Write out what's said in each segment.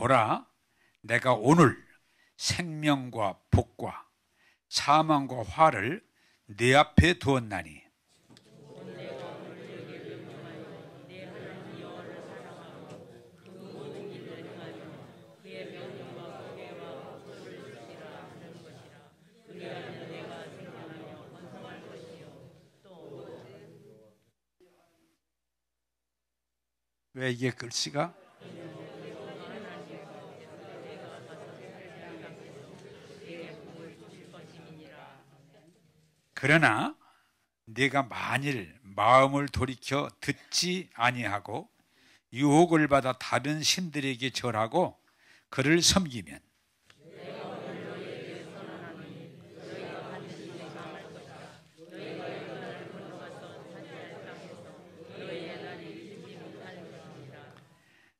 보라, 내가 오늘 생명과 복과 사망과 화를 네 앞에 두었나니 왜 이게 글씨가? 그러나 네가 만일 마음을 돌이켜 듣지 아니하고 유혹을 받아 다른 신들에게 절하고 그를 섬기면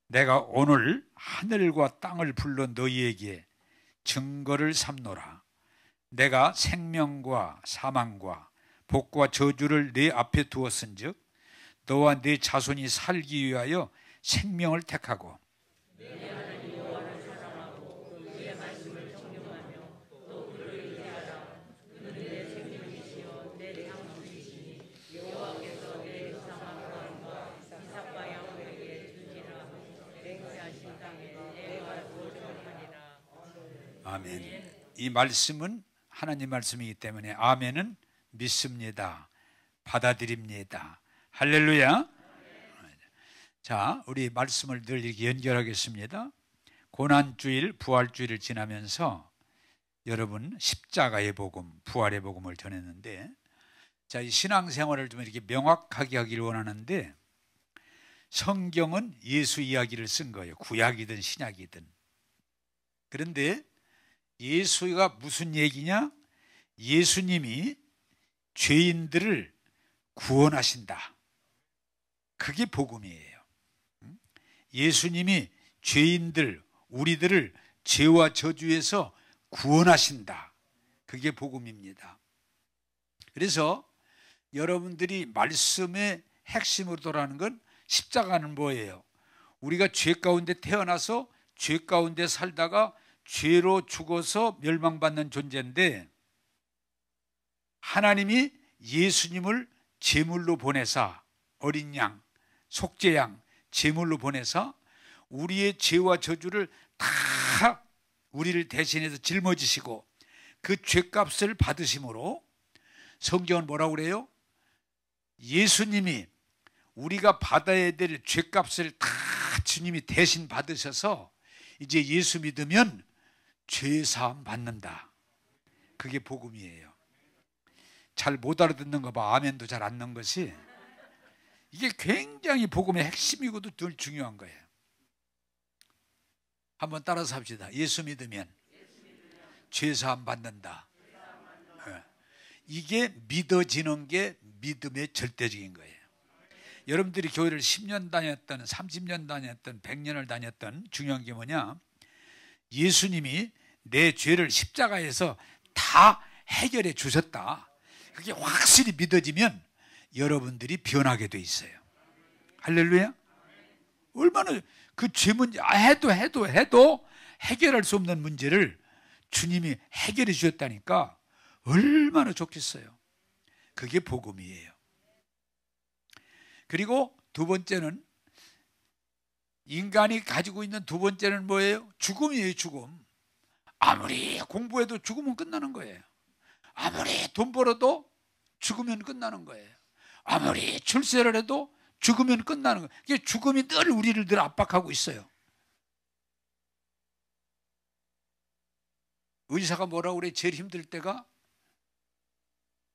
내가 오늘 하늘과 땅을 불러 너희에게 증거를 삼노라. 내가 생명과 사망과 복과 저주를 네 앞에 두었은즉 너와 네 자손이 살기 위하여 생명을 택하고 아멘. 이 말씀은 하나님 말씀이기 때문에 아멘은 믿습니다. 받아들입니다. 할렐루야. 자, 우리 말씀을 늘 이렇게 연결하겠습니다. 고난주일, 부활주일을 지나면서 여러분 십자가의 복음, 부활의 복음을 전했는데, 자, 이 신앙생활을 좀 이렇게 명확하게 하기를 원하는데, 성경은 예수 이야기를 쓴 거예요. 구약이든 신약이든. 그런데 예수가 무슨 얘기냐? 예수님이 죄인들을 구원하신다. 그게 복음이에요. 예수님이 죄인들, 우리들을 죄와 저주에서 구원하신다. 그게 복음입니다. 그래서 여러분들이 말씀의 핵심으로 돌아가는 건 십자가는 뭐예요? 우리가 죄 가운데 태어나서 죄 가운데 살다가 죄로 죽어서 멸망받는 존재인데 하나님이 예수님을 제물로 보내사 어린 양, 속죄양 제물로 보내사 우리의 죄와 저주를 다 우리를 대신해서 짊어지시고 그 죄값을 받으심으로 성경은 뭐라고 그래요? 예수님이 우리가 받아야 될 죄값을 다 주님이 대신 받으셔서 이제 예수 믿으면 죄사함 받는다. 그게 복음이에요. 잘 못 알아듣는 거 봐. 아멘도 잘 안 넣은 것이. 이게 굉장히 복음의 핵심이고도 늘 중요한 거예요. 한번 따라서 합시다. 예수 믿으면 죄사함 받는다. 이게 믿어지는 게 믿음의 절대적인 거예요. 여러분들이 교회를 10년 다녔던 30년 다녔던 100년을 다녔던 중요한 게 뭐냐? 예수님이 내 죄를 십자가에서 다 해결해 주셨다. 그게 확실히 믿어지면 여러분들이 변하게 돼 있어요. 할렐루야. 얼마나 그 죄 문제 해도 해결할 수 없는 문제를 주님이 해결해 주셨다니까 얼마나 좋겠어요. 그게 복음이에요. 그리고 두 번째는 인간이 가지고 있는 두 번째는 뭐예요? 죽음이에요. 죽음. 아무리 공부해도 죽으면 끝나는 거예요. 아무리 돈 벌어도 죽으면 끝나는 거예요. 아무리 출세를 해도 죽으면 끝나는 거예요. 이게 죽음이 늘 우리를 늘 압박하고 있어요. 의사가 뭐라고 그래? 제일 힘들 때가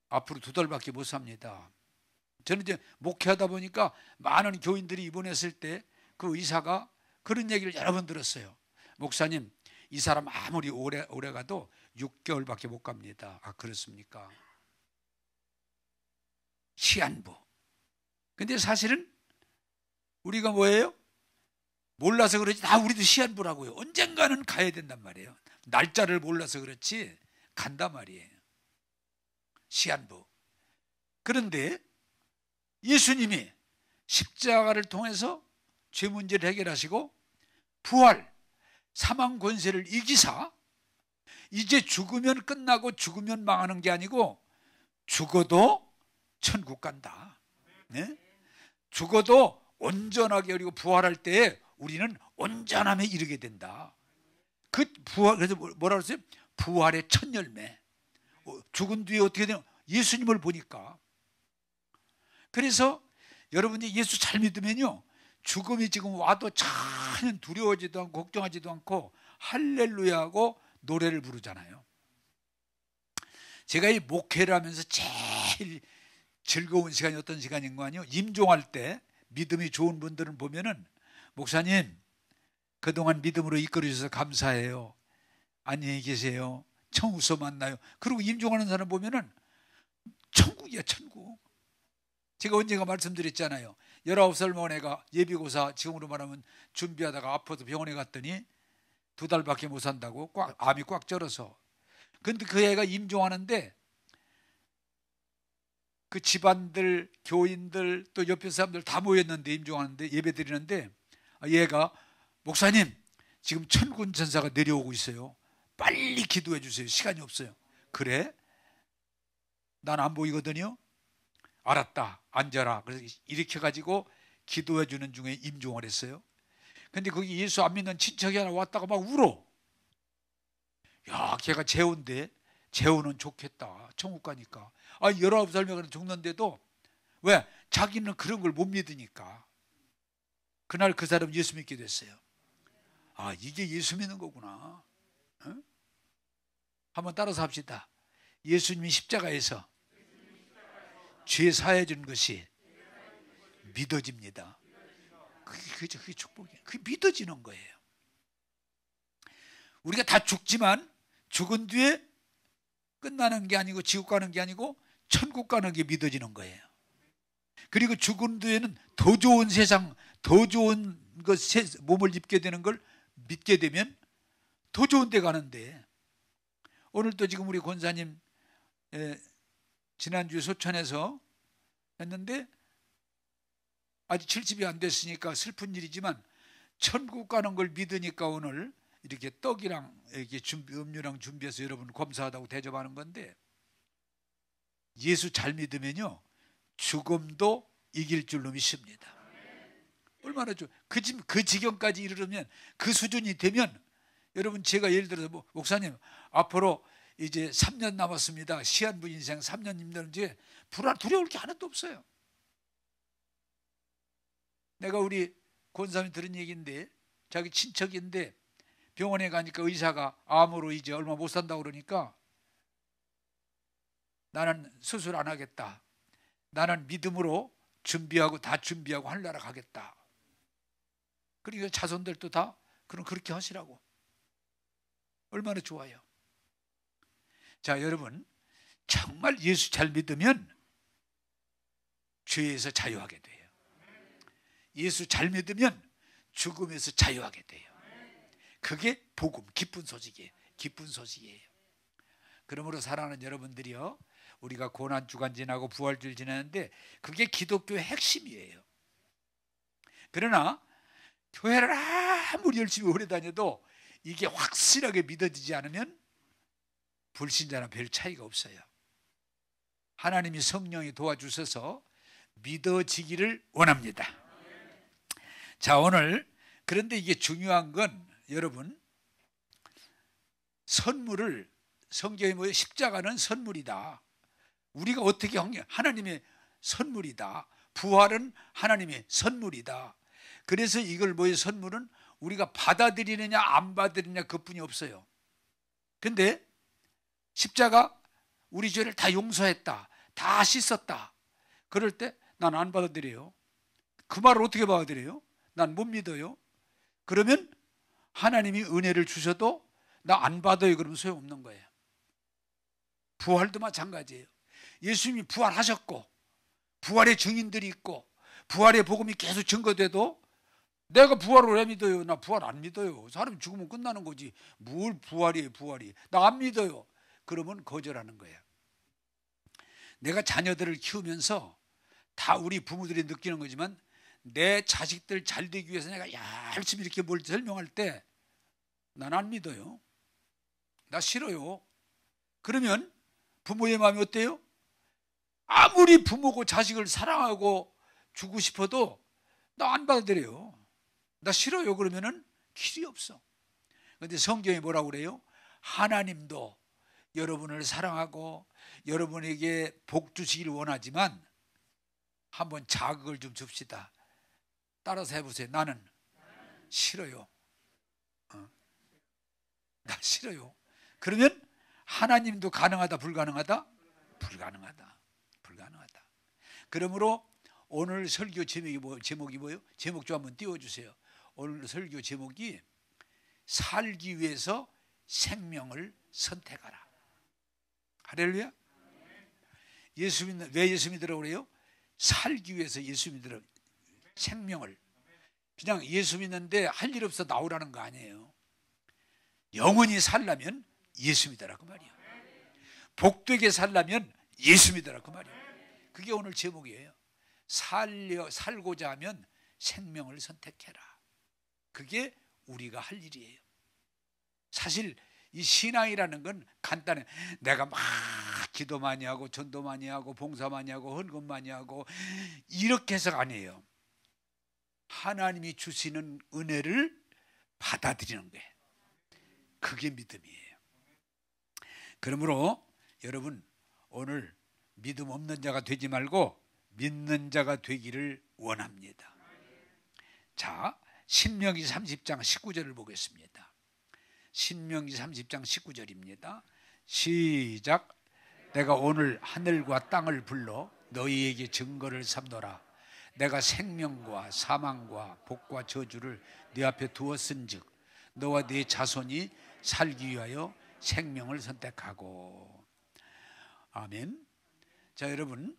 앞으로 2달밖에 못 삽니다. 저는 이제 목회하다 보니까 많은 교인들이 입원했을 때 그 의사가 그런 얘기를 여러 번 들었어요. 목사님, 이 사람 아무리 오래 가도 6개월밖에 못 갑니다. 아, 그렇습니까? 시한부. 근데 사실은 우리가 뭐예요? 몰라서 그러지. 우리도 시한부라고요. 언젠가는 가야 된단 말이에요. 날짜를 몰라서 그렇지 간단 말이에요. 시한부. 그런데 예수님이 십자가를 통해서 죄 문제를 해결하시고 부활, 사망 권세를 이기사 이제 죽으면 끝나고 죽으면 망하는 게 아니고 죽어도 천국 간다. 네? 죽어도 온전하게 그리고 부활할 때에 우리는 온전함에 이르게 된다. 그 부활, 그래서 뭐라 그랬어요? 부활의 첫 열매. 죽은 뒤에 어떻게 되냐? 예수님을 보니까. 그래서 여러분이 예수 잘 믿으면요, 죽음이 지금 와도 전혀 두려워하지도 않고 걱정하지도 않고 할렐루야 하고 노래를 부르잖아요. 제가 이 목회를 하면서 제일 즐거운 시간이 어떤 시간인 거 아니에요? 임종할 때 믿음이 좋은 분들은 보면은, 목사님 그동안 믿음으로 이끌어 주셔서 감사해요, 안녕히 계세요, 천국서 만나요. 그리고 임종하는 사람 보면은 천국이야, 천국. 제가 언젠가 말씀드렸잖아요. 19살 먹은 애가 예비고사, 지금으로 말하면 준비하다가 아파서 병원에 갔더니 2달밖에 못 산다고, 암이 꽉 절어서. 근데 그 애가 임종하는데 그 집안들, 교인들, 또 옆에 사람들 다 모였는데, 임종하는데, 예배 드리는데, 얘가 목사님 지금 천군 천사가 내려오고 있어요, 빨리 기도해 주세요, 시간이 없어요. 그래? 난 안 보이거든요. 알았다, 앉아라. 그래서 일으켜가지고 기도해 주는 중에 임종을 했어요. 근데 거기 예수 안 믿는 친척이 하나 왔다가 막 울어. 야, 걔가 재혼데, 재혼은 좋겠다, 천국 가니까. 19살 먹은 죽는데도, 왜? 자기는 그런 걸 못 믿으니까. 그날 그 사람 예수 믿게 됐어요. 이게 예수 믿는 거구나. 응? 한번 따라서 합시다. 예수님이 십자가에서 죄 사해 준 것이 믿어집니다. 그게 축복이에요. 그게 믿어지는 거예요. 우리가 다 죽지만 죽은 뒤에 끝나는 게 아니고 지옥 가는 게 아니고 천국 가는 게 믿어지는 거예요. 그리고 죽은 뒤에는 더 좋은 세상, 더 좋은 것에 몸을 입게 되는 걸 믿게 되면 더 좋은 데 가는데, 오늘도 지금 우리 권사님 지난주에 소천에서 했는데 아직 70이 안 됐으니까 슬픈 일이지만 천국 가는 걸 믿으니까 오늘 이렇게 떡이랑 이렇게 음료랑 준비해서 여러분 감사하다고 대접하는 건데, 예수 잘 믿으면요 죽음도 이길 줄로 믿습니다. 얼마나 좋아. 그 지경까지 이르면, 그 수준이 되면, 여러분 제가 예를 들어서 목사님 앞으로 이제 3년 남았습니다, 시한부 인생 3년 힘드는지 두려울 게 하나도 없어요. 내가 우리 권사님 들은 얘기인데, 자기 친척인데 병원에 가니까 의사가 암으로 이제 얼마 못 산다고 그러니까, 나는 수술 안 하겠다, 나는 믿음으로 준비하고 다 준비하고 하늘나라 가겠다. 그러니까 자손들도 다 그럼 그렇게 하시라고. 얼마나 좋아요. 자, 여러분 정말 예수 잘 믿으면 죄에서 자유하게 돼요. 예수 잘 믿으면 죽음에서 자유하게 돼요. 그게 복음, 기쁜 소식이에요. 기쁜 소식이에요. 그러므로 사랑하는 여러분들이요, 우리가 고난주간 지나고 부활주일 지나는데 그게 기독교의 핵심이에요. 그러나 교회를 아무리 열심히 오래 다녀도 이게 확실하게 믿어지지 않으면 불신자나 별 차이가 없어요. 하나님이 성령이 도와주셔서 믿어지기를 원합니다. 자, 오늘 그런데 이게 중요한 건, 여러분 선물을, 성경에 뭐예요? 십자가는 선물이다. 우리가 어떻게 하나님의 선물이다. 부활은 하나님의 선물이다. 그래서 이걸 뭐예요? 선물은 우리가 받아들이느냐 안 받아들이느냐 그뿐이 없어요. 근데 십자가 우리 죄를 다 용서했다, 다 씻었다, 그럴 때 난 안 받아들여요. 그 말을 어떻게 받아들여요? 난 못 믿어요. 그러면 하나님이 은혜를 주셔도 나 안 받아요 그러면 소용없는 거예요. 부활도 마찬가지예요. 예수님이 부활하셨고 부활의 증인들이 있고 부활의 복음이 계속 증거돼도 내가 부활을 왜 믿어요? 나 부활 안 믿어요. 사람이 죽으면 끝나는 거지, 뭘 부활이에요, 부활이. 나 안 믿어요. 그러면 거절하는 거예요. 내가 자녀들을 키우면서 다 우리 부모들이 느끼는 거지만, 내 자식들 잘 되기 위해서 내가 열심히 이렇게 뭘 설명할 때 난 안 믿어요. 나 싫어요. 그러면 부모의 마음이 어때요? 아무리 부모고 자식을 사랑하고 주고 싶어도 나 안 받아들여요. 나 싫어요. 그러면은 길이 없어. 그런데 성경이 뭐라고 그래요? 하나님도 여러분을 사랑하고 여러분에게 복 주시기를 원하지만 한번 자극을 좀 줍시다. 따라서 해보세요. 나는 싫어요. 나 싫어요. 그러면 하나님도 가능하다, 불가능하다? 불가능하다. 불가능하다. 그러므로 오늘 설교 제목이 뭐예요? 제목 좀 한번 띄워주세요. 오늘 설교 제목이 살기 위해서 생명을 선택하라. 할렐루야. 왜 예수 믿으라고 그래요? 살기 위해서 예수 믿으라고. 생명을. 그냥 예수 믿는데 할 일 없어 나오라는 거 아니에요. 영원히 살려면 예수 믿으라 그 말이에요. 복되게 살려면 예수 믿으라 그 말이에요. 그게 오늘 제목이에요. 살고자 하면 생명을 선택해라. 그게 우리가 할 일이에요. 사실 이 신앙이라는 건 간단해. 내가 막 기도 많이 하고 전도 많이 하고 봉사 많이 하고 헌금 많이 하고 이렇게 해서가 아니에요. 하나님이 주시는 은혜를 받아들이는 거예요. 그게 믿음이에요. 그러므로 여러분 오늘 믿음 없는 자가 되지 말고 믿는 자가 되기를 원합니다. 자, 신명기 30장 19절을 보겠습니다. 신명기 30장 19절입니다. 시작. 내가 오늘 하늘과 땅을 불러 너희에게 증거를 삼노라. 내가 생명과 사망과 복과 저주를 네 앞에 두었은즉 너와 네 자손이 살기 위하여 생명을 선택하고. 아멘. 자, 여러분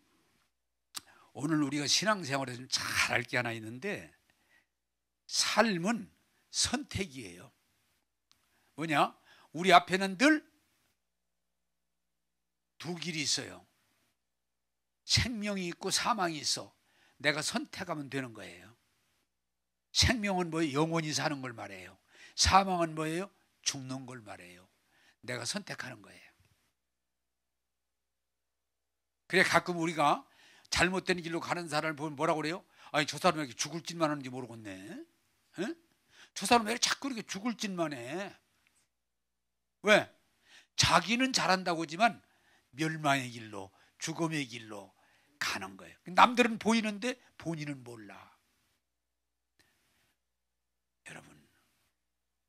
오늘 우리가 신앙생활에 좀 잘 알 게 하나 있는데 삶은 선택이에요. 뭐냐? 우리 앞에는 늘 두 길이 있어요. 생명이 있고 사망이 있어. 내가 선택하면 되는 거예요. 생명은 뭐예요? 영원히 사는 걸 말해요. 사망은 뭐예요? 죽는 걸 말해요. 내가 선택하는 거예요. 그래 가끔 우리가 잘못된 길로 가는 사람을 보면 뭐라고 그래요? 아니 저 사람이 이렇게 죽을 짓만 하는지 모르겠네. 에? 저 사람이 왜 자꾸 이렇게 죽을 짓만 해? 왜? 자기는 잘한다고 하지만 멸망의 길로 죽음의 길로 가는 거예요. 남들은 보이는데 본인은 몰라. 여러분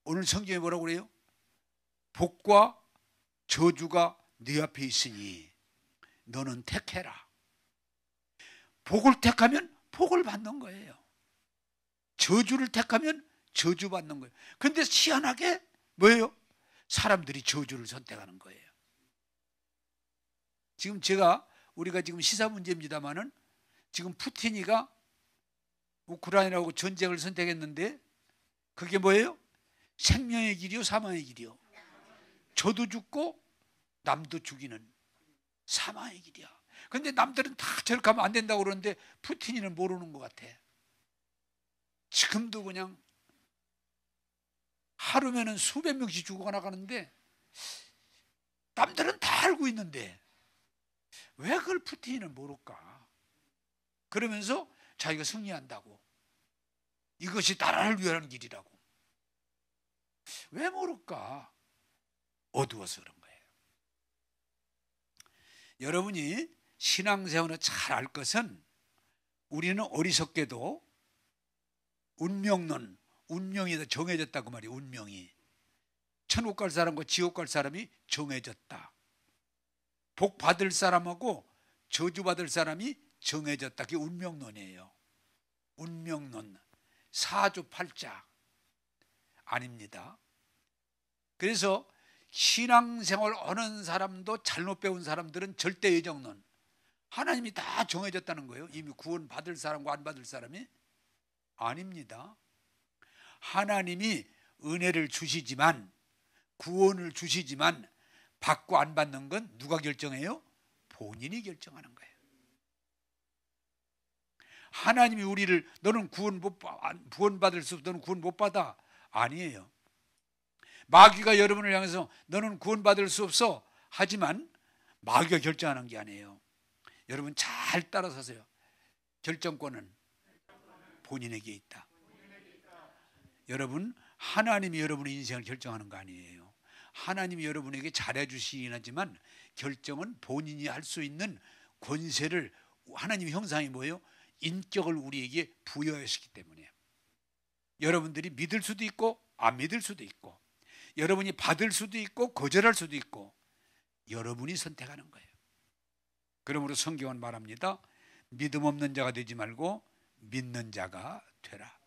오늘 성경에 뭐라고 그래요? 복과 저주가 네 앞에 있으니 너는 택해라. 복을 택하면 복을 받는 거예요. 저주를 택하면 저주 받는 거예요. 그런데 희한하게 뭐예요? 사람들이 저주를 선택하는 거예요. 지금 우리가 지금 시사 문제입니다만은 지금 푸틴이가 우크라이나하고 전쟁을 선택했는데 그게 뭐예요? 생명의 길이요, 사망의 길이요. 저도 죽고 남도 죽이는 사망의 길이야. 그런데 남들은 다 저렇게 하면 안 된다고 그러는데 푸틴이는 모르는 것 같아. 지금도 그냥 하루면은 수백 명씩 죽어가 나가는데 남들은 다 알고 있는데 왜 그걸 푸틴이는 모를까? 그러면서 자기가 승리한다고. 이것이 나라를 위한 길이라고. 왜 모를까? 어두워서 그런 거예요. 여러분이 신앙생활을 잘 알 것은 우리는 어리석게도 운명론, 운명이 정해졌다고 말이에요. 운명이. 천국 갈 사람과 지옥 갈 사람이 정해졌다. 복 받을 사람하고 저주 받을 사람이 정해졌다. 그게 운명론이에요. 운명론. 사주팔자 아닙니다. 그래서 신앙생활 하는 사람도 잘못 배운 사람들은 절대 예정론. 하나님이 다 정해졌다는 거예요. 이미 구원 받을 사람과 안 받을 사람이 아닙니다. 하나님이 은혜를 주시지만 구원을 주시지만 받고 안 받는 건 누가 결정해요? 본인이 결정하는 거예요. 하나님이 우리를 너는 구원 받을 수 없어, 너는 구원 못 받아. 아니에요. 마귀가 여러분을 향해서 너는 구원받을 수 없어 하지만 마귀가 결정하는 게 아니에요. 여러분 잘 따라서세요. 결정권은 본인에게 있다. 여러분, 하나님이 여러분의 인생을 결정하는 거 아니에요. 하나님이 여러분에게 잘해주시긴 하지만 결정은 본인이 할 수 있는 권세를, 하나님의 형상이 뭐예요? 인격을 우리에게 부여하시기 때문에 여러분들이 믿을 수도 있고 안 믿을 수도 있고, 여러분이 받을 수도 있고 거절할 수도 있고, 여러분이 선택하는 거예요. 그러므로 성경은 말합니다. 믿음 없는 자가 되지 말고 믿는 자가 되라.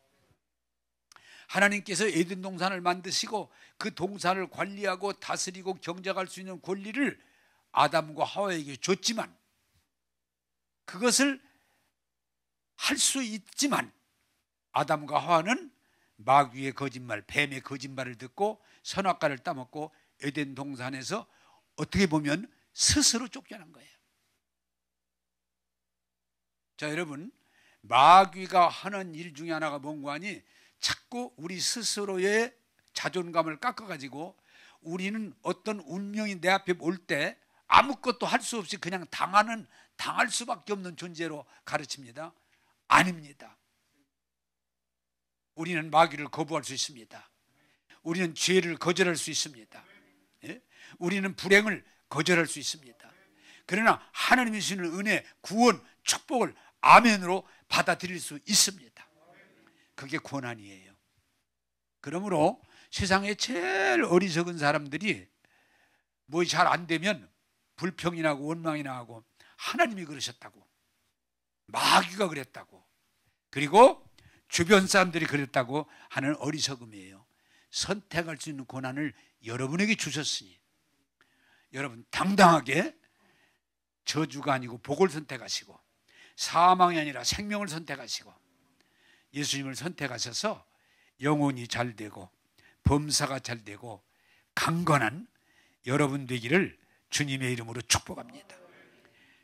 하나님께서 에덴 동산을 만드시고 그 동산을 관리하고 다스리고 경작할 수 있는 권리를 아담과 하와에게 줬지만, 그것을 할 수 있지만 아담과 하와는 마귀의 거짓말, 뱀의 거짓말을 듣고 선악과를 따먹고 에덴 동산에서 어떻게 보면 스스로 쫓겨난 거예요. 자, 여러분, 마귀가 하는 일 중에 하나가 뭔가 하니 자꾸 우리 스스로의 자존감을 깎아가지고 우리는 어떤 운명이 내 앞에 올 때 아무것도 할 수 없이 그냥 당할 수밖에 없는 존재로 가르칩니다. 아닙니다. 우리는 마귀를 거부할 수 있습니다. 우리는 죄를 거절할 수 있습니다. 예? 우리는 불행을 거절할 수 있습니다. 그러나 하나님이 주시는 은혜, 구원, 축복을 아멘으로 받아들일 수 있습니다. 그게 권한이에요. 그러므로 세상에 제일 어리석은 사람들이 뭐 잘 안 되면 불평이 나고 원망이 나고 하나님이 그러셨다고, 마귀가 그랬다고, 그리고 주변 사람들이 그랬다고 하는 어리석음이에요. 선택할 수 있는 권한을 여러분에게 주셨으니 여러분 당당하게 저주가 아니고 복을 선택하시고 사망이 아니라 생명을 선택하시고 예수님을 선택하셔서 영혼이 잘 되고 범사가 잘 되고 강건한 여러분 되기를 주님의 이름으로 축복합니다.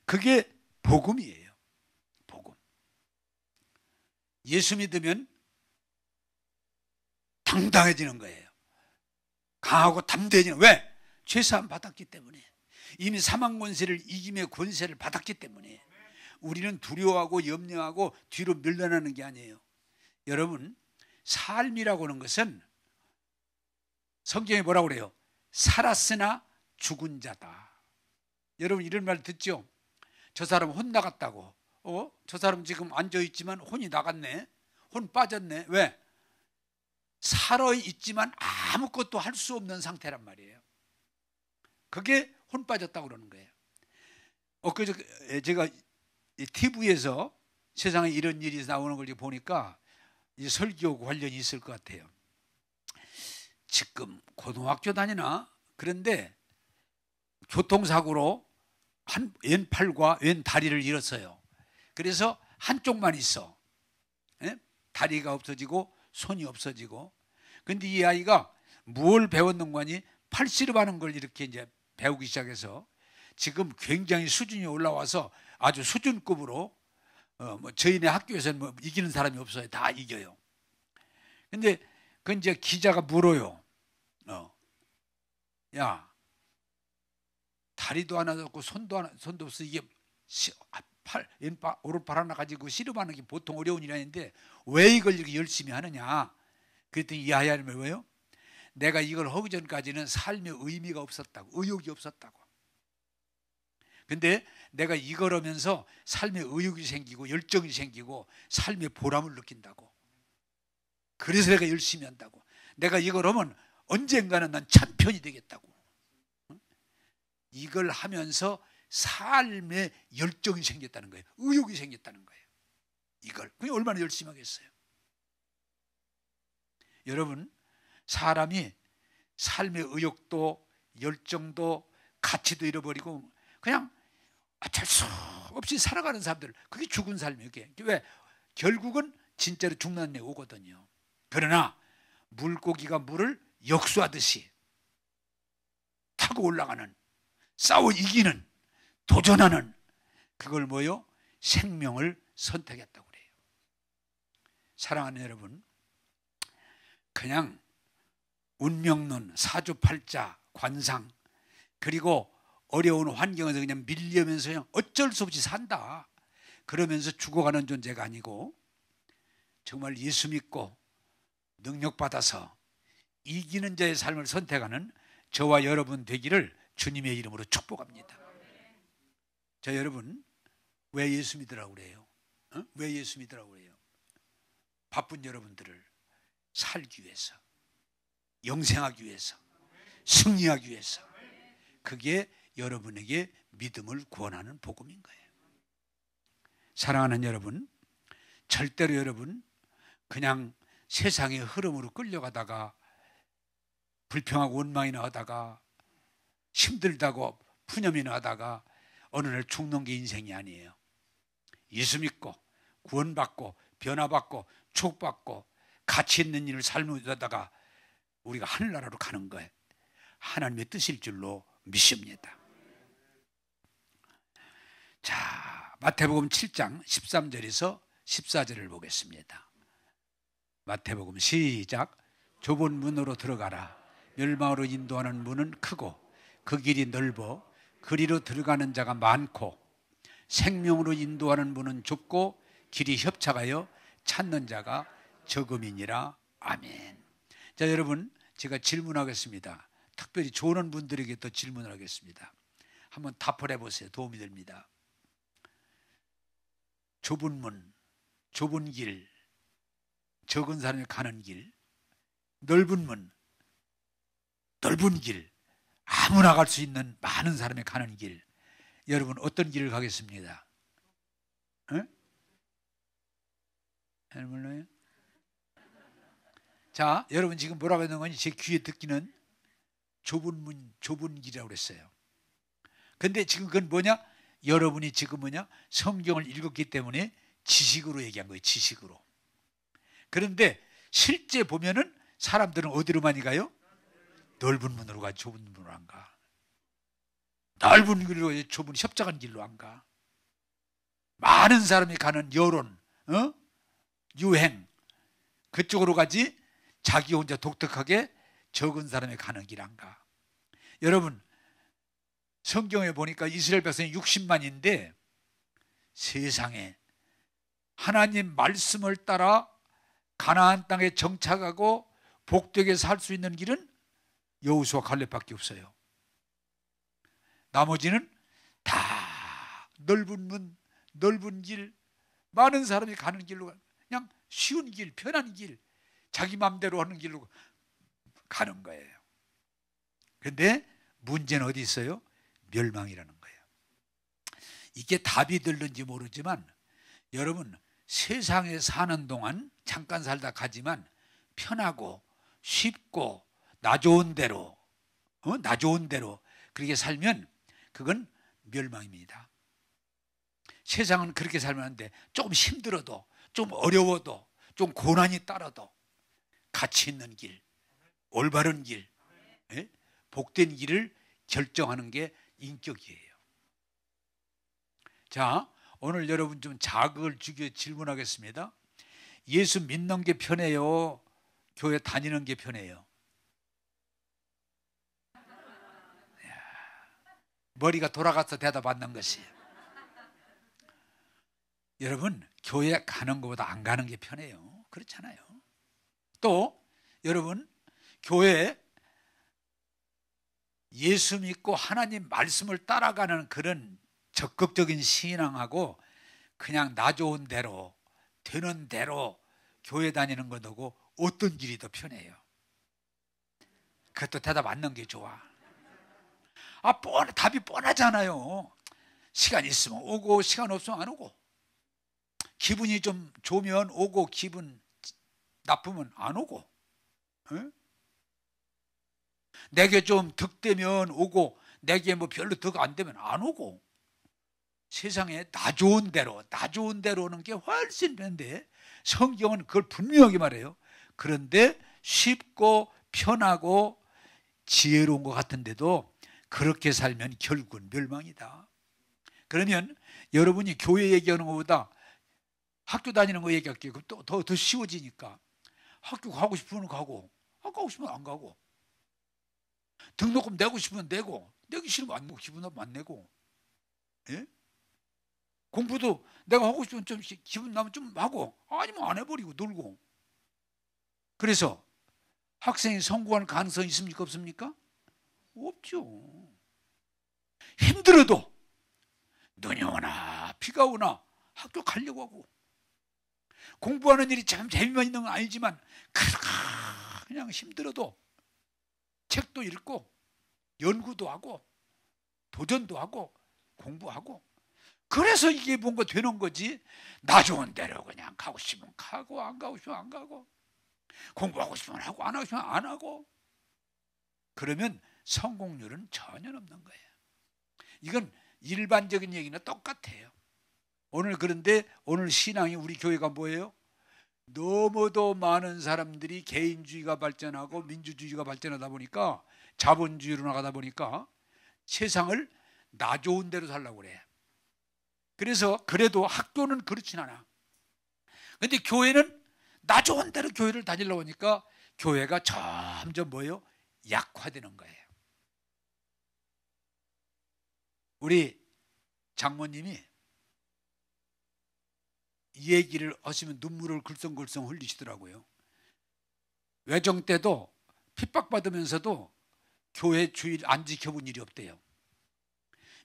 그게 복음이에요. 복음. 예수 믿으면 당당해지는 거예요. 강하고 담대해지는. 왜? 죄사함 받았기 때문에. 이미 사망 권세를 이김의 권세를 받았기 때문에. 우리는 두려워하고 염려하고 뒤로 밀려나는 게 아니에요. 여러분, 삶이라고 하는 것은 성경에 뭐라고 그래요? 살았으나 죽은 자다. 여러분 이런 말 듣죠? 저 사람 혼 나갔다고. 저 사람 지금 앉아있지만 혼이 나갔네. 혼 빠졌네. 왜? 살아있지만 아무것도 할 수 없는 상태란 말이에요. 그게 혼 빠졌다고 그러는 거예요. 엊그제 제가 TV에서 세상에 이런 일이 나오는 걸 보니까 이 설교 관련이 있을 것 같아요. 지금 고등학교 다니나? 그런데 교통사고로 왼팔과 왼다리를 잃었어요. 그래서 한쪽만 있어. 다리가 없어지고 손이 없어지고. 근데 이 아이가 뭘 배웠는가 하니 팔씨름하는 걸 이렇게 이제 배우기 시작해서 지금 굉장히 수준이 올라와서 아주 수준급으로 뭐 저희네 학교에서는 뭐 이기는 사람이 없어요. 다 이겨요. 근데 그 이제 기자가 물어요. 야, 다리도 하나 없고 손도 없어. 이게 오른팔 하나 가지고 씨름하는 게 보통 어려운 일이 아닌데 왜 이걸 이렇게 열심히 하느냐? 그랬더니 이 아이는 뭐예요? 내가 이걸 하기 전까지는 삶의 의미가 없었다고, 의욕이 없었다고. 근데 내가 이걸 하면서 삶의 의욕이 생기고 열정이 생기고 삶의 보람을 느낀다고. 그래서 내가 열심히 한다고. 내가 이걸 하면 언젠가는 난 챔피언이 되겠다고. 이걸 하면서 삶의 열정이 생겼다는 거예요. 의욕이 생겼다는 거예요. 이걸. 그게 얼마나 열심히 하겠어요. 여러분, 사람이 삶의 의욕도 열정도 가치도 잃어버리고 그냥 어쩔 수 없이 살아가는 사람들, 그게 죽은 삶이에요. 그게. 왜? 결국은 진짜로 죽는 데 오거든요. 그러나 물고기가 물을 역수하듯이 타고 올라가는, 싸워 이기는, 도전하는, 그걸 뭐요? 생명을 선택했다고 그래요. 사랑하는 여러분, 그냥 운명론, 사주팔자, 관상, 그리고 어려운 환경에서 그냥 밀려면서 그냥 어쩔 수 없이 산다. 그러면서 죽어가는 존재가 아니고 정말 예수 믿고 능력받아서 이기는 자의 삶을 선택하는 저와 여러분 되기를 주님의 이름으로 축복합니다. 자, 여러분, 왜 예수 믿으라고 그래요? 왜 예수 믿으라고 그래요? 바쁜 여러분들을 살기 위해서, 영생하기 위해서, 승리하기 위해서. 그게 여러분에게 믿음을 구원하는 복음인 거예요. 사랑하는 여러분, 절대로 여러분 그냥 세상의 흐름으로 끌려가다가 불평하고 원망이나 하다가 힘들다고 푸념이나 하다가 어느 날 죽는 게 인생이 아니에요. 예수 믿고 구원받고 변화받고 축복받고 가치 있는 일을 삶을 하다가 우리가 하늘나라로 가는 거예요. 하나님의 뜻일 줄로 믿습니다. 자, 마태복음 7장 13절에서 14절을 보겠습니다. 마태복음 시작. 좁은 문으로 들어가라. 멸망으로 인도하는 문은 크고 그 길이 넓어 그리로 들어가는 자가 많고 생명으로 인도하는 문은 좁고 길이 협착하여 찾는 자가 적음이니라. 아멘. 자, 여러분, 제가 질문하겠습니다. 특별히 조는 분들에게 또 질문을 하겠습니다. 한번 답을 해보세요. 도움이 됩니다. 좁은 문, 좁은 길, 적은 사람이 가는 길, 넓은 문, 넓은 길, 아무나 갈 수 있는 많은 사람이 가는 길. 여러분 어떤 길을 가겠습니다? 잘 몰라요? 자, 여러분 지금 뭐라고 하는 건지 제 귀에 듣기는 좁은 문, 좁은 길이라고 그랬어요. 근데 지금 그건 뭐냐? 여러분이 지금 뭐냐? 성경을 읽었기 때문에 지식으로 얘기한 거예요. 지식으로. 그런데 실제 보면은 사람들은 어디로 많이 가요? 넓은 문으로 가, 좁은 문으로 안 가. 넓은 길로 가, 좁은 협착한 길로 안 가. 많은 사람이 가는 여론, 유행, 그쪽으로 가지 자기 혼자 독특하게 적은 사람이 가는 길 안 가. 여러분, 성경에 보니까 이스라엘 백성이 60만인데 세상에 하나님 말씀을 따라 가나안 땅에 정착하고 복되게 살 수 있는 길은 여호수아 갈렙밖에 없어요. 나머지는 다 넓은 문, 넓은 길, 많은 사람이 가는 길로, 그냥 쉬운 길, 편한 길, 자기 마음대로 하는 길로 가는 거예요. 그런데 문제는 어디 있어요? 멸망이라는 거예요. 이게 답이 들는지 모르지만 여러분, 세상에 사는 동안 잠깐 살다 가지만 편하고 쉽고 나 좋은 대로, 나 좋은 대로 그렇게 살면 그건 멸망입니다. 세상은 그렇게 살면 안 돼. 조금 힘들어도, 좀 어려워도, 좀 고난이 따라도 가치 있는 길, 올바른 길, 복된 길을 결정하는 게 인격이에요. 자, 오늘 여러분 좀 자극을 주기 위해 질문하겠습니다. 예수 믿는 게 편해요? 교회 다니는 게 편해요? 머리가 돌아가서 대답 받는 것이에요. 여러분, 교회 가는 것보다 안 가는 게 편해요. 그렇잖아요. 또 여러분, 교회에 예수 믿고 하나님 말씀을 따라가는 그런 적극적인 신앙하고 그냥 나 좋은 대로 되는 대로 교회 다니는 것하고 어떤 길이 더 편해요? 그것도 대답 안 넣는 게 좋아. 답이 뻔하잖아요. 시간 있으면 오고 시간 없으면 안 오고, 기분이 좀 좋으면 오고 기분 나쁘면 안 오고, 내게 좀 득되면 오고 내게 뭐 별로 득 안 되면 안 오고. 세상에 나 좋은 대로 오는 게 훨씬 편한데 성경은 그걸 분명하게 말해요. 그런데 쉽고 편하고 지혜로운 것 같은데도 그렇게 살면 결국은 멸망이다. 그러면 여러분이 교회 얘기하는 것보다 학교 다니는 거 얘기할게요. 더 쉬워지니까 학교 가고 싶으면 가고, 안 가고 싶으면 안 가고, 등록금 내고 싶으면 내고, 내기 싫으면 안 내고, 기분 나쁘면 안 내고. 예? 공부도 내가 하고 싶으면 좀 기분 나면 좀 하고, 아니면 안 해버리고 놀고. 그래서 학생이 성공할 가능성이 있습니까? 없습니까? 없죠. 힘들어도 눈이 오나 비가 오나 학교 가려고 하고, 공부하는 일이 참 재미만 있는 건 아니지만 그냥 힘들어도 책도 읽고 연구도 하고 도전도 하고 공부하고, 그래서 이게 뭔가 되는 거지. 나 좋은 대로 그냥 가고 싶으면 가고 안 가고 싶으면 안 가고, 공부하고 싶으면 하고 안 하고 싶으면 안 하고, 그러면 성공률은 전혀 없는 거예요. 이건 일반적인 얘기나 똑같아요. 그런데 오늘 신앙이 우리 교회가 뭐예요? 너무도 많은 사람들이 개인주의가 발전하고 민주주의가 발전하다 보니까, 자본주의로 나가다 보니까 세상을 나 좋은 대로 살려고 그래. 그래서 그래도 학교는 그렇진 않아. 근데 교회는 나 좋은 대로 교회를 다니려고 하니까 교회가 점점 뭐예요? 약화되는 거예요. 우리 장모님이 이 얘기를 하시면 눈물을 글썽글썽 흘리시더라고요. 외정 때도 핍박받으면서도 교회 주일 안 지켜본 일이 없대요.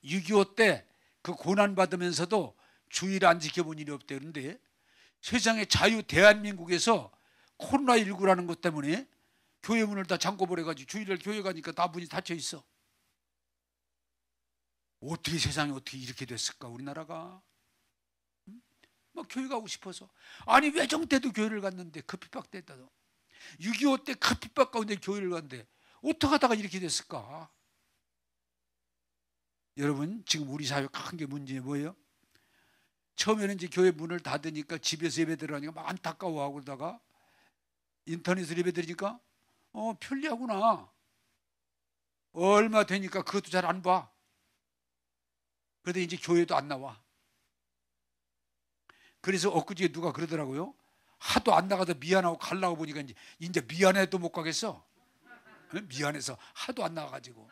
6.25 때 그 고난받으면서도 주일 안 지켜본 일이 없대요. 그런데 세상의 자유 대한민국에서 코로나19라는 것 때문에 교회 문을 다 잠궈버려가지고 주일날 교회 가니까 다 문이 닫혀 있어. 어떻게 세상이 어떻게 이렇게 됐을까 우리나라가. 막 교회 가고 싶어서. 아니 외정 때도 교회를 갔는데, 그 핍박 때도 6.25 때 그 핍박 가운데 교회를 갔는데 어떻게 하다가 이렇게 됐을까. 여러분, 지금 우리 사회 큰 게 문제 뭐예요? 처음에는 이제 교회 문을 닫으니까 집에서 예배 드리니까 막 안타까워하고, 그러다가 인터넷으로 예배 드리니까 편리하구나. 얼마 되니까 그것도 잘 안 봐. 그런데 이제 교회도 안 나와. 그래서 엊그제 누가 그러더라고요. 하도 안 나가서 미안하고 가려고 보니까 이제 미안해도 못 가겠어. 미안해서 하도 안 나가가지고.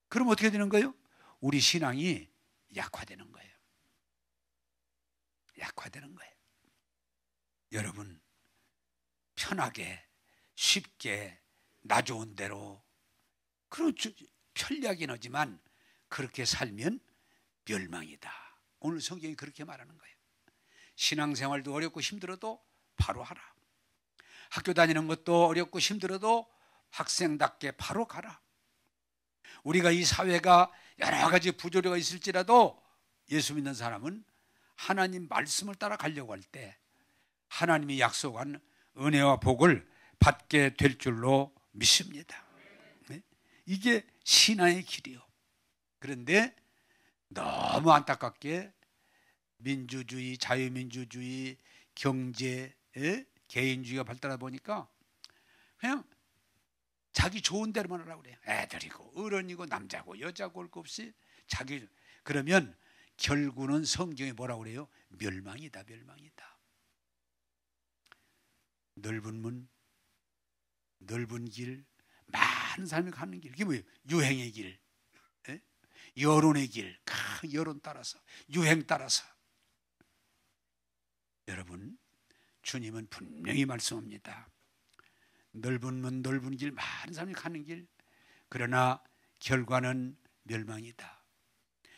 그럼 어떻게 되는 거예요? 우리 신앙이 약화되는 거예요. 약화되는 거예요. 여러분, 편하게 쉽게 나 좋은 대로, 그런 편리하긴 하지만 그렇게 살면 멸망이다. 오늘 성경이 그렇게 말하는 거예요. 신앙생활도 어렵고 힘들어도 바로 하라. 학교 다니는 것도 어렵고 힘들어도 학생답게 바로 가라. 우리가 이 사회가 여러 가지 부조리가 있을지라도 예수 믿는 사람은 하나님 말씀을 따라 가려고 할 때 하나님이 약속한 은혜와 복을 받게 될 줄로 믿습니다. 이게 신앙의 길이요. 그런데 너무 안타깝게 민주주의, 자유민주주의, 경제, 개인주의가 발달하다 보니까 그냥 자기 좋은 대로만 하라고 그래요. 애들이고 어른이고 남자고 여자고 할 것 없이 자기. 그러면 결국은 성경이 뭐라고 그래요? 멸망이다, 멸망이다. 넓은 문, 넓은 길, 많은 사람이 가는 길. 이게 뭐예요? 유행의 길, 여론의 길. 여론 따라서, 유행 따라서. 여러분, 주님은 분명히 말씀합니다. 넓은 문, 넓은 길, 많은 사람이 가는 길. 그러나 결과는 멸망이다.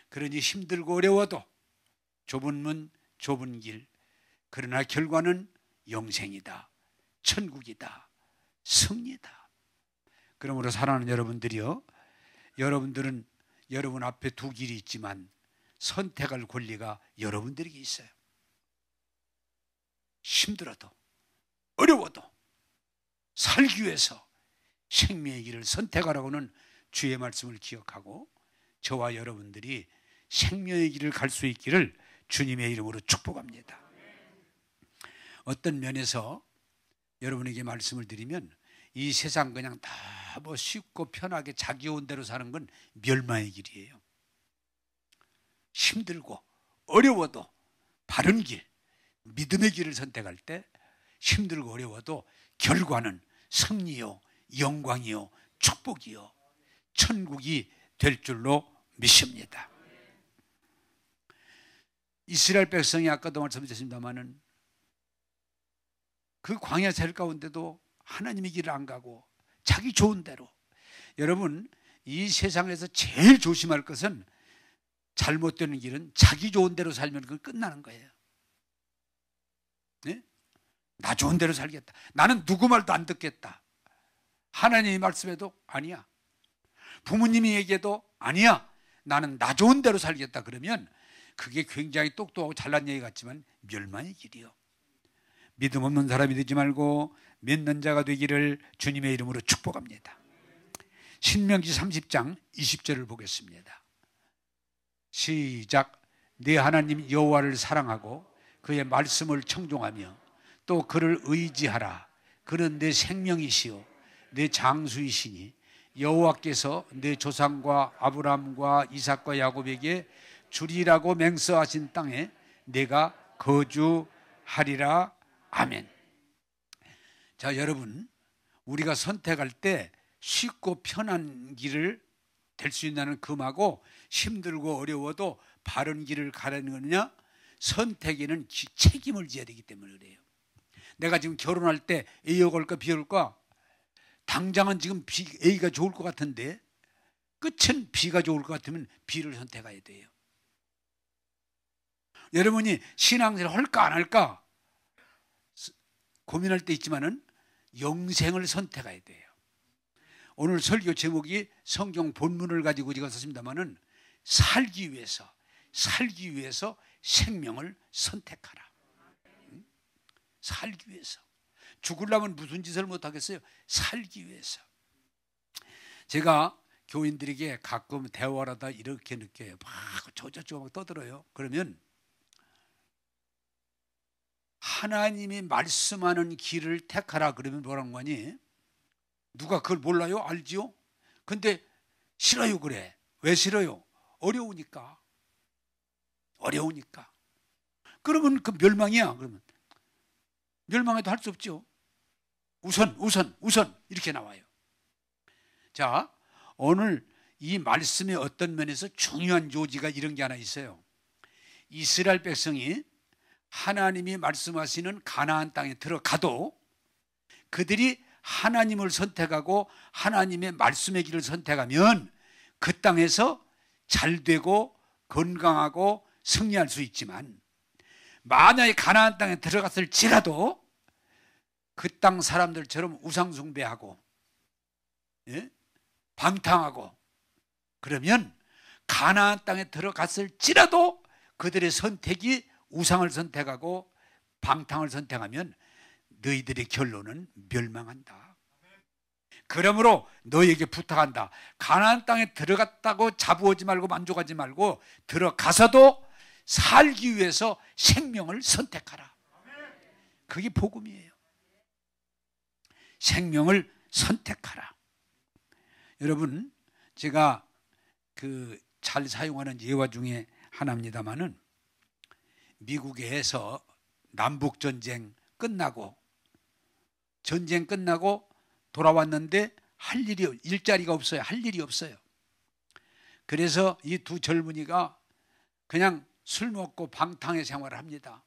그러니 힘들고 어려워도 좁은 문, 좁은 길. 그러나 결과는 영생이다, 천국이다, 승리다. 그러므로 사랑하는 여러분들이요, 여러분들은 여러분 앞에 두 길이 있지만 선택할 권리가 여러분들에게 있어요. 힘들어도 어려워도 살기 위해서 생명의 길을 선택하라고는 주의 말씀을 기억하고, 저와 여러분들이 생명의 길을 갈 수 있기를 주님의 이름으로 축복합니다. 어떤 면에서 여러분에게 말씀을 드리면, 이 세상 그냥 다 뭐 쉽고 편하게 자기 온 대로 사는 건 멸망의 길이에요. 힘들고 어려워도 바른 길, 믿음의 길을 선택할 때 힘들고 어려워도 결과는 승리요, 영광이요, 축복이요 천국이 될 줄로 믿습니다. 이스라엘 백성이 아까도 말씀드렸습니다마는 그 광야 셀 가운데도 하나님의 길을 안 가고 자기 좋은 대로. 여러분, 이 세상에서 제일 조심할 것은 잘못되는 길은 자기 좋은 대로 살면 그건 끝나는 거예요. 네? 나 좋은 대로 살겠다. 나는 누구 말도 안 듣겠다. 하나님의 말씀에도 아니야. 부모님이 얘기해도 아니야. 나는 나 좋은 대로 살겠다. 그러면 그게 굉장히 똑똑하고 잘난 얘기 같지만 멸망의 길이요. 믿음 없는 사람이 되지 말고 믿는 자가 되기를 주님의 이름으로 축복합니다. 신명기 30장 20절을 보겠습니다. 시작. 네 하나님 여호와를 사랑하고 그의 말씀을 청종하며 또 그를 의지하라. 그는 내 생명이시요 내 장수이시니 여호와께서 내 조상과 아브라함과 이삭과 야곱에게 주리라고 맹세하신 땅에 내가 거주하리라. 아멘. 자, 여러분, 우리가 선택할 때 쉽고 편한 길을 될 수 있다는 금하고 힘들고 어려워도 바른 길을 가려는 거냐? 선택에는 책임을 져야 되기 때문에 그래요. 내가 지금 결혼할 때 A가 올까 B가 올까? 당장은 지금 A가 좋을 것 같은데 끝은 B가 좋을 것 같으면 B를 선택해야 돼요. 여러분이 신앙생활 할까 안 할까 고민할 때 있지만은 영생을 선택해야 돼요. 오늘 설교 제목이 성경 본문을 가지고 제가 썼습니다만은 살기 위해서 생명을 선택하라. 살기 위해서. 죽으려면 무슨 짓을 못 하겠어요? 살기 위해서. 제가 교인들에게 가끔 대화를 하다 이렇게 느껴요. 막 저저저 막 떠들어요. 그러면 하나님이 말씀하는 길을 택하라 그러면 뭐라는 거니? 누가 그걸 몰라요? 알지요? 근데 싫어요 그래. 왜 싫어요? 어려우니까. 그러면 그 멸망이야. 그러면 멸망해도 할 수 없죠. 우선 이렇게 나와요. 자, 오늘 이 말씀의 어떤 면에서 중요한 요지가 이런 게 하나 있어요. 이스라엘 백성이 하나님이 말씀하시는 가나안 땅에 들어가도 그들이 하나님을 선택하고 하나님의 말씀의 길을 선택하면 그 땅에서 잘되고 건강하고 승리할 수 있지만 만약에 가나안 땅에 들어갔을지라도 그 땅 사람들처럼 우상숭배하고 방탕하고 그러면 가나안 땅에 들어갔을지라도 그들의 선택이 우상을 선택하고 방탕을 선택하면 너희들의 결론은 멸망한다. 그러므로 너희에게 부탁한다. 가나안 땅에 들어갔다고 자부하지 말고 만족하지 말고 들어가서도 살기 위해서 생명을 선택하라. 그게 복음이에요. 생명을 선택하라. 여러분, 제가 잘 사용하는 예화 중에 하나입니다만은 미국에서 남북전쟁 끝나고 돌아왔는데 일자리가 없어요. 할 일이 없어요. 그래서 이 두 젊은이가 그냥 술 먹고 방탕의 생활을 합니다.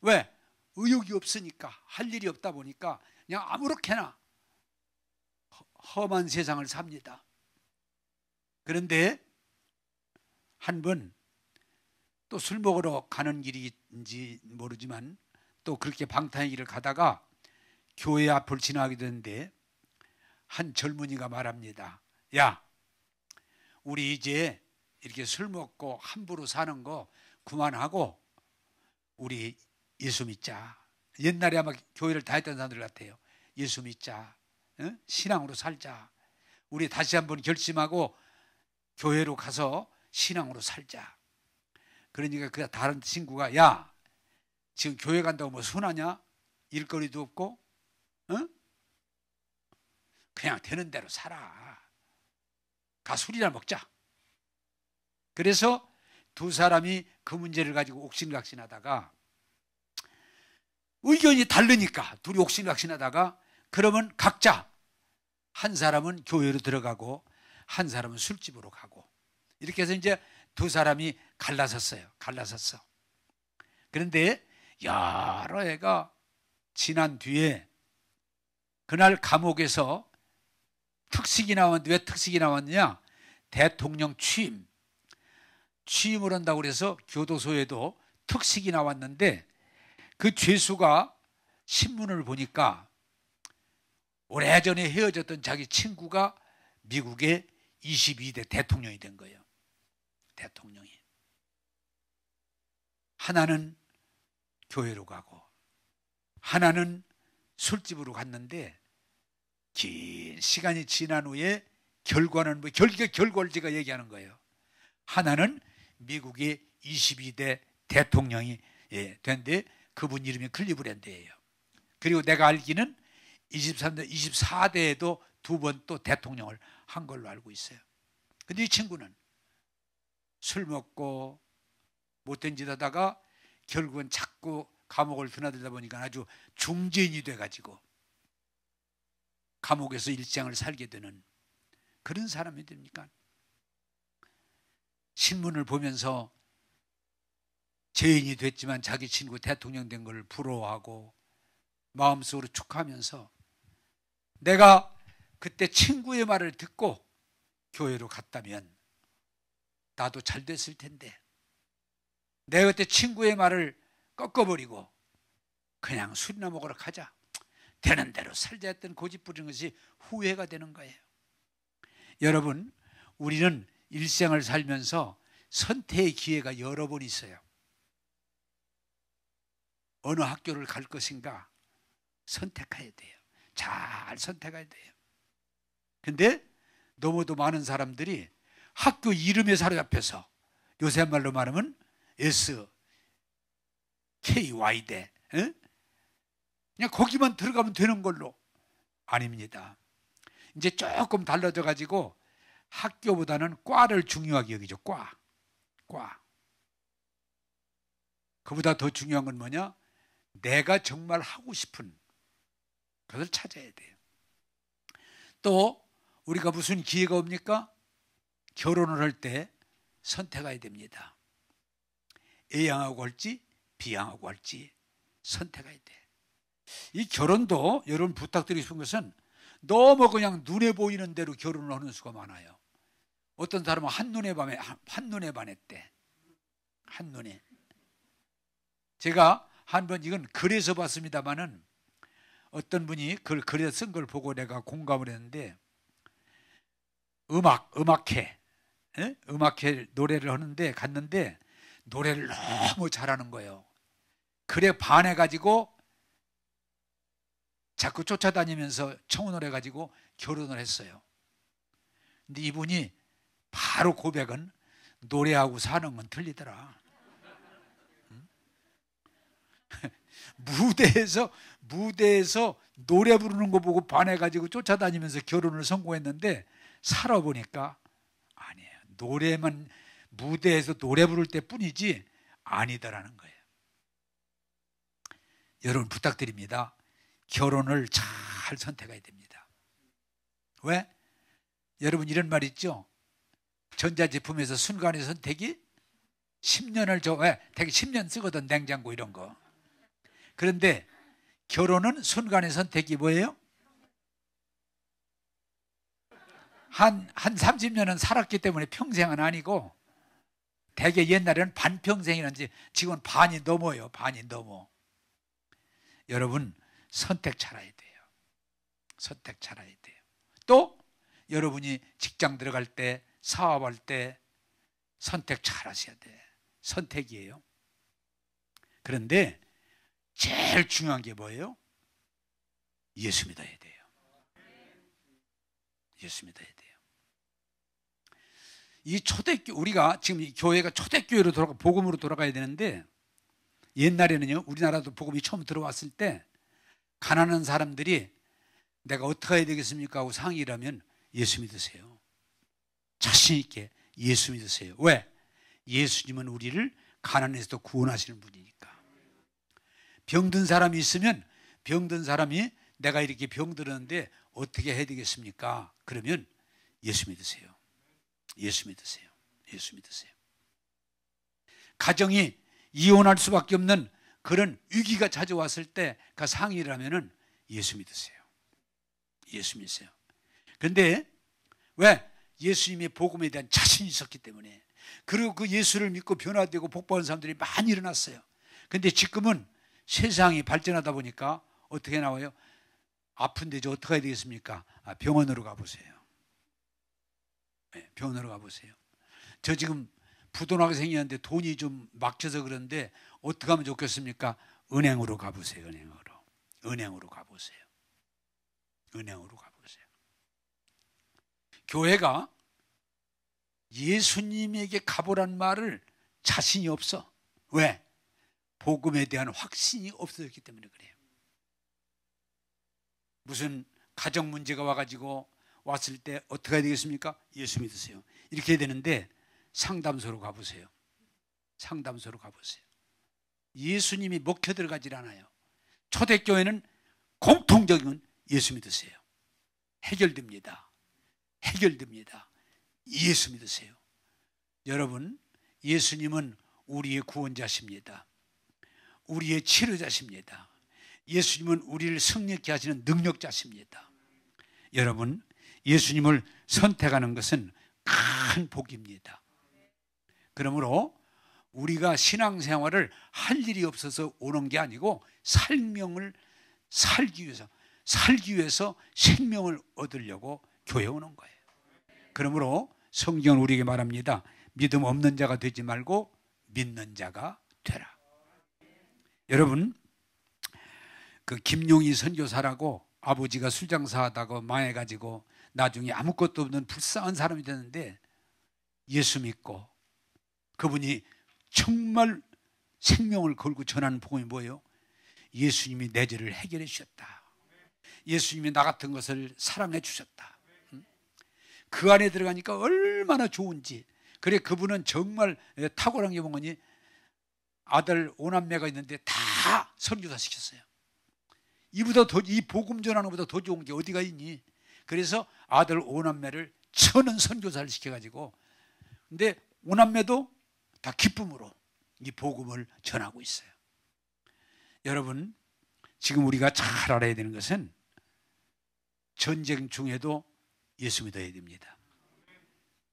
왜? 의욕이 없으니까, 할 일이 없다 보니까 그냥 아무렇게나 험한 세상을 삽니다. 그런데 한 번 또 술 먹으러 가는 길인지 모르지만 또 그렇게 방탕의 길을 가다가 교회 앞을 지나게 되는데 한 젊은이가 말합니다. 야, 우리 이제 이렇게 술 먹고 함부로 사는 거 그만하고 우리 예수 믿자. 옛날에 아마 교회를 다녔던 사람들 같아요. 예수 믿자. 신앙으로 살자. 우리 다시 한번 결심하고 교회로 가서 신앙으로 살자. 그러니까 그 다른 친구가 야, 지금 교회 간다고 뭐 순하냐? 일거리도 없고 그냥 되는 대로 살아. 가 술이나 먹자. 그래서 두 사람이 그 문제를 가지고 옥신각신하다가 의견이 다르니까 둘이 옥신각신하다가 그러면 각자 한 사람은 교회로 들어가고 한 사람은 술집으로 가고, 이렇게 해서 이제 두 사람이 갈라섰어요. 갈라섰어. 그런데 여러 해가 지난 뒤에 그날 감옥에서 특식이 나왔는데, 왜 특식이 나왔느냐? 대통령 취임을 한다고 그래서 교도소에도 특식이 나왔는데, 그 죄수가 신문을 보니까 오래전에 헤어졌던 자기 친구가 미국의 22대 대통령이 된 거예요. 대통령이. 하나는 교회로 가고 하나는 술집으로 갔는데, 긴 시간이 지난 후에 결과는 결과를 제가 얘기하는 거예요. 하나는 미국의 22대 대통령이 된데, 그분 이름이 클리브랜드예요. 그리고 내가 알기는 23대, 24대에도 두 번 또 대통령을 한 걸로 알고 있어요. 근데 이 친구는 술 먹고 못된 짓 하다가 결국은 자꾸 감옥을 드나들다 보니까 아주 중죄인이 돼가지고 감옥에서 일생을 살게 되는 그런 사람이 됩니까? 신문을 보면서 죄인이 됐지만 자기 친구 대통령 된 걸 부러워하고 마음속으로 축하하면서, 내가 그때 친구의 말을 듣고 교회로 갔다면 나도 잘 됐을 텐데, 내가 그때 친구의 말을 꺾어버리고 그냥 술이나 먹으러 가자, 되는 대로 살자 했던 고집 부리는 것이 후회가 되는 거예요. 여러분, 우리는 일생을 살면서 선택의 기회가 여러 번 있어요. 어느 학교를 갈 것인가 선택해야 돼요. 잘 선택해야 돼요. 근데 너무도 많은 사람들이 학교 이름에 사로잡혀서, 요새 말로 말하면 SKY대, 그냥 거기만 들어가면 되는 걸로. 아닙니다. 이제 조금 달라져 가지고 학교보다는 과를 중요하게 여기죠. 과. 그보다 더 중요한 건 뭐냐? 내가 정말 하고 싶은 그것을 찾아야 돼요. 또 우리가 무슨 기회가 옵니까? 결혼을 할 때 선택해야 됩니다. A양하고 할지 B양하고 할지 선택해야 돼. 이 결혼도 여러분 부탁드리고 싶은 것은 너무 그냥 눈에 보이는 대로 결혼을 하는 수가 많아요. 어떤 사람은 한눈에 반했대. 한눈에. 제가 한번 이건 글에서 봤습니다마는, 어떤 분이 그걸 글에 쓴 걸 보고 내가 공감을 했는데, 음악회 노래를 하는데 갔는데 노래를 너무 잘하는 거예요. 그래 반해가지고 자꾸 쫓아다니면서 청혼을 해가지고 결혼을 했어요. 근데 이분이 바로 고백은, 노래하고 사는 건 틀리더라. 무대에서 노래 부르는 거 보고 반해가지고 쫓아다니면서 결혼을 성공했는데, 살아보니까 아니에요. 노래만, 무대에서 노래 부를 때 뿐이지 아니다라는 거예요. 여러분 부탁드립니다. 결혼을 잘 선택해야 됩니다. 왜? 여러분 이런 말 있죠? 전자제품에서 순간의 선택이 10년을 되게 10년 쓰거든, 냉장고 이런 거. 그런데 결혼은 순간의 선택이 뭐예요? 한 30년은 살았기 때문에 평생은 아니고, 대개 옛날에는 반평생이라는지 지금은 반이 넘어요. 반이 넘어. 여러분 선택 잘해야 돼요. 선택 잘해야 돼요. 또 여러분이 직장 들어갈 때, 사업할 때 선택 잘하셔야 돼. 선택이에요. 그런데 제일 중요한 게 뭐예요? 예수 믿어야 돼요. 예수 믿어야 돼요. 이 초대교, 우리가 지금 이 교회가 초대교회로 복음으로 돌아가야 되는데, 옛날에는요, 우리나라도 복음이 처음 들어왔을 때 가난한 사람들이 내가 어떻게 해야 되겠습니까 하고 상의를 하면, 예수 믿으세요. 자신 있게 예수 믿으세요. 왜? 예수님은 우리를 가난에서도 구원하시는 분이니까. 병든 사람이 있으면, 병든 사람이 내가 이렇게 병들었는데 어떻게 해야 되겠습니까? 그러면 예수 믿으세요. 예수 믿으세요. 예수 믿으세요. 가정이 이혼할 수밖에 없는 그런 위기가 찾아왔을 때 그 상이라면은 예수 믿으세요. 예수 믿으세요. 그런데 왜? 예수님의 복음에 대한 자신이 있었기 때문에. 그리고 그 예수를 믿고 변화되고 복받은 사람들이 많이 일어났어요. 그런데 지금은 세상이 발전하다 보니까 어떻게 나와요? 아픈데 저 어떻게 해야 되겠습니까? 병원으로 가보세요. 네, 병원으로 가보세요. 저 지금 부도나게 생겼는데 돈이 좀 막혀서 그런데 어떻게 하면 좋겠습니까? 은행으로 가보세요. 은행으로 가보세요. 은행으로 가보세요. 교회가 예수님에게 가보란 말을 자신이 없어. 왜? 복음에 대한 확신이 없어졌기 때문에 그래요. 무슨 가정 문제가 와가지고 왔을 때 어떻게 해야 되겠습니까? 예수 믿으세요. 이렇게 해야 되는데 상담소로 가보세요. 상담소로 가보세요. 예수님이 먹혀 들어가질 않아요. 초대교회는 공통적인 예수 믿으세요. 해결됩니다. 해결됩니다. 예수 믿으세요. 여러분, 예수님은 우리의 구원자십니다. 우리의 치료자십니다. 예수님은 우리를 승리케 하시는 능력자십니다. 여러분, 예수님을 선택하는 것은 큰 복입니다. 그러므로 우리가 신앙생활을 할 일이 없어서 오는 게 아니고 생명을 살기 위해서 생명을 얻으려고 교회에 오는 거예요. 그러므로 성경은 우리에게 말합니다. 믿음 없는 자가 되지 말고 믿는 자가 되라. 여러분, 그 김용희 선교사라고 아버지가 술장사하다가 망해가지고 나중에 아무것도 없는 불쌍한 사람이 됐는데 예수 믿고 그분이 정말 생명을 걸고 전하는 복음이 뭐예요? 예수님이 내 죄를 해결해 주셨다. 예수님이 나 같은 것을 사랑해 주셨다. 그 안에 들어가니까 얼마나 좋은지. 그래, 그분은 정말 탁월한 게 뭐니? 아들 5남매가 있는데 다 선교사 시켰어요. 이 복음 전하는 것보다 더 좋은 게 어디가 있니? 그래서 아들 5남매를 천은 선교사를 시켜가지고, 근데 5남매도 다 기쁨으로 이 복음을 전하고 있어요. 여러분, 지금 우리가 잘 알아야 되는 것은 전쟁 중에도 예수 믿어야 됩니다.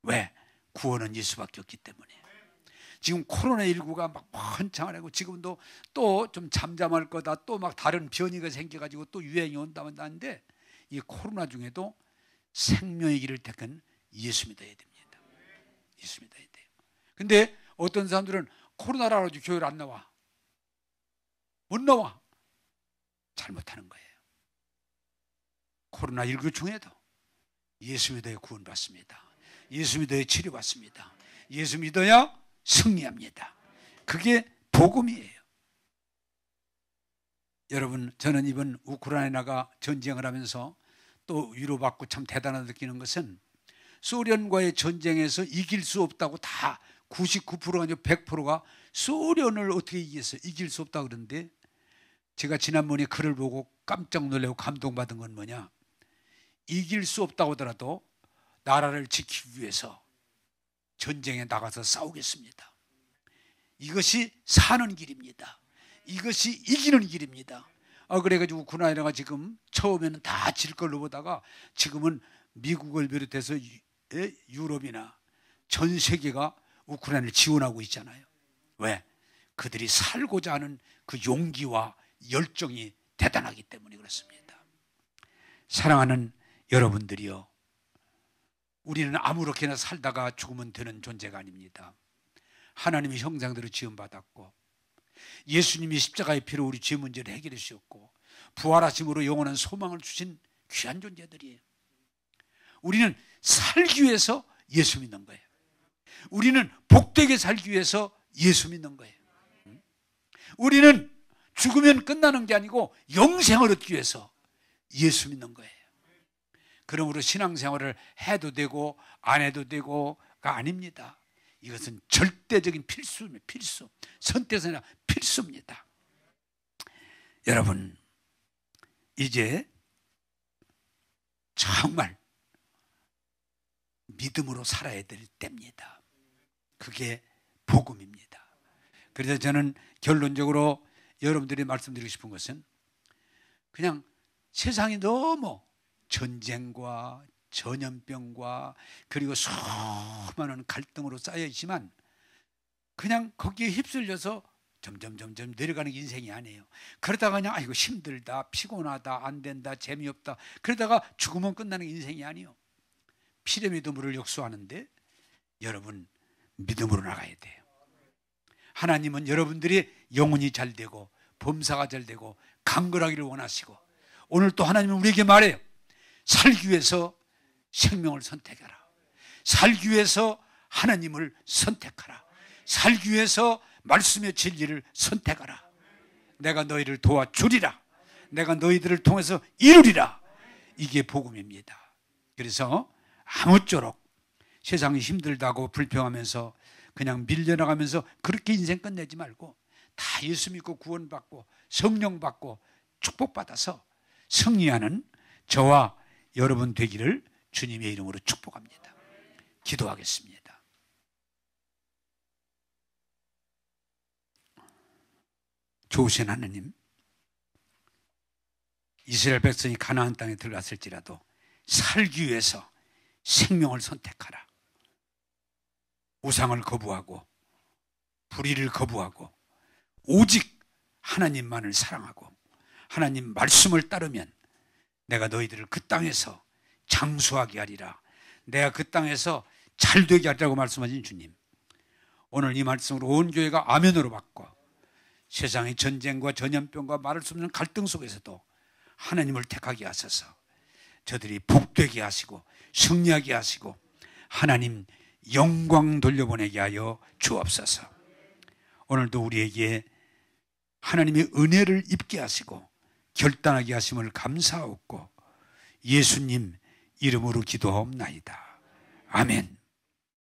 왜? 구원은 예수밖에 없기 때문에. 지금 코로나19가 막 번창하고 지금도 또 좀 잠잠할 거다, 또 막 다른 변이가 생겨가지고 또 유행이 온다는데 이 코로나 중에도 생명의 길을 택한 예수 믿어야 됩니다. 예수 믿어야 돼요. 근데 어떤 사람들은 코로나라 가지고 교회를 안 나와. 못 나와. 잘못하는 거예요. 코로나19 중에도 예수 믿어야 구원받습니다. 예수 믿어야 치료받습니다. 예수 믿어야 승리합니다. 그게 복음이에요. 여러분, 저는 이번 우크라이나가 전쟁을 하면서 또 위로받고 참 대단하다 느끼는 것은 소련과의 전쟁에서 이길 수 없다고 다 99%가 아니고 100%가 소련을 어떻게 이겼어요? 이길 수 없다고 그러는데 제가 지난번에 글을 보고 깜짝 놀라고 감동받은 건 뭐냐? 이길 수 없다고 하더라도 나라를 지키기 위해서 전쟁에 나가서 싸우겠습니다. 이것이 사는 길입니다. 이것이 이기는 길입니다. 그래가지고 우크라이나가 지금 처음에는 다 질 걸로 보다가 지금은 미국을 비롯해서 유럽이나 전 세계가 우크라이나를 지원하고 있잖아요. 왜? 그들이 살고자 하는 그 용기와 열정이 대단하기 때문에 그렇습니다. 사랑하는 여러분들이요, 우리는 아무렇게나 살다가 죽으면 되는 존재가 아닙니다. 하나님의 형상대로 지음받았고 예수님이 십자가의 피로 우리 죄 문제를 해결해 주셨고 부활하심으로 영원한 소망을 주신 귀한 존재들이에요. 우리는 살기 위해서 예수 믿는 거예요. 우리는 복되게 살기 위해서 예수 믿는 거예요. 우리는 죽으면 끝나는 게 아니고 영생을 얻기 위해서 예수 믿는 거예요. 그러므로 신앙생활을 해도 되고 안 해도 되고가 아닙니다. 이것은 절대적인 필수입니다. 필수. 선택이 아니라 필수입니다. 여러분, 이제 정말 믿음으로 살아야 될 때입니다. 그게 복음입니다. 그래서 저는 결론적으로 여러분들이 말씀드리고 싶은 것은 그냥 세상이 너무 전쟁과 전염병과 그리고 수많은 갈등으로 쌓여 있지만 그냥 거기에 휩쓸려서 점점 내려가는 게 인생이 아니에요. 그러다가 그냥 아이고 힘들다, 피곤하다, 안 된다, 재미없다, 그러다가 죽으면 끝나는 게 인생이 아니에요. 피레미드 물을 역수하는데 여러분 믿음으로 나가야 돼요. 하나님은 여러분들이 영혼이 잘 되고 범사가 잘 되고 강건하기를 원하시고, 오늘 또 하나님은 우리에게 말해요. 살기 위해서 생명을 선택해라. 살기 위해서 하나님을 선택하라. 살기 위해서 말씀의 진리를 선택하라. 내가 너희를 도와주리라. 내가 너희들을 통해서 이루리라. 이게 복음입니다. 그래서 아무쪼록 세상이 힘들다고 불평하면서 그냥 밀려나가면서 그렇게 인생 끝내지 말고 다 예수 믿고 구원받고 성령 받고 축복받아서 승리하는 저와 여러분 되기를 주님의 이름으로 축복합니다. 기도하겠습니다. 좋으신 하나님, 이스라엘 백성이 가나안 땅에 들어갔을지라도 살기 위해서 생명을 선택하라. 우상을 거부하고 불의를 거부하고 오직 하나님만을 사랑하고 하나님 말씀을 따르면 내가 너희들을 그 땅에서 장수하게 하리라. 내가 그 땅에서 잘되게 하리라고 말씀하신 주님, 오늘 이 말씀으로 온 교회가 아멘으로 받고 세상의 전쟁과 전염병과 말할 수 없는 갈등 속에서도 하나님을 택하게 하셔서 저들이 복되게 하시고 승리하게 하시고 하나님 영광 돌려보내게 하여 주옵소서. 오늘도 우리에게 하나님의 은혜를 입게 하시고 결단하게 하심을 감사하옵고 예수님 이름으로 기도하옵나이다. 아멘.